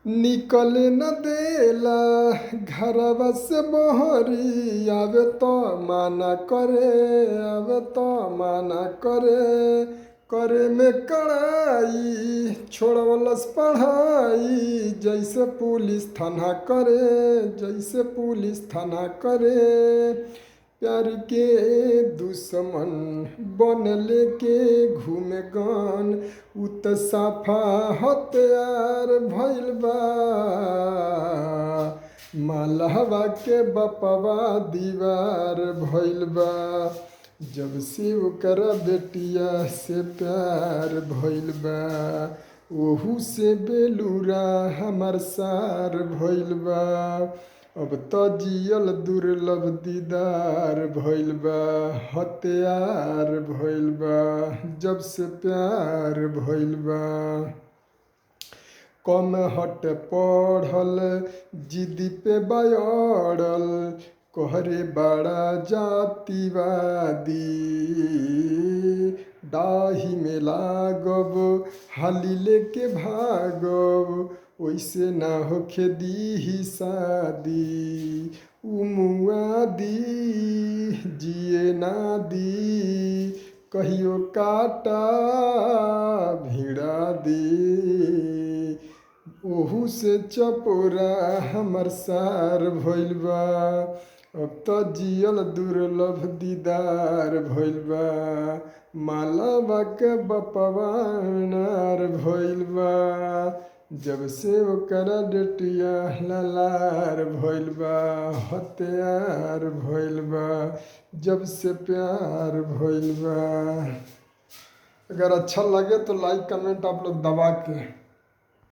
निकले न देला घरवा से बहरी, आवे तो माना करे, आवे तो माना करे। करे में कड़ाई छोड़वलस पढ़ाई, जैसे पुलिस थाना करे, जैसे पुलिस थाना करे। प्यार के दुश्मन बन लेके घूमे गन, उ त साफा हत्यार भइल बा। मालहवा के बपवा दीवार भइल बा, जब से ओकरा बेटिया से प्यार भइल बा। ओहू से बेलूरा हमर सार भइल बा, अब त जियल दुर्लभ दीदार भइल बा। हत्यार भइल बा, जब से प्यार भइल बा। कम हट पढ़ल जिद्दी पे बयड़ल, कहरे बड़ा जातिवादी। डाही में लागब हाली लेके भागब, ओइसे ना होखे दीही शादी। उ मुआ दी जिए ना दी, कहियो काटा भिड़ा दी। ओहू से चपोरा हमर सार भइल बा, अब त जियल दुर्लभ दीदार भइल बा। मालवा के बपवा अनार भइल बा, जब से ओकरा बेटिया लालार भइल बा। हत्यार भइल बा, जब से प्यार भइल बा। अगर अच्छा लगे तो लाइक कमेंट आप लोग दबा के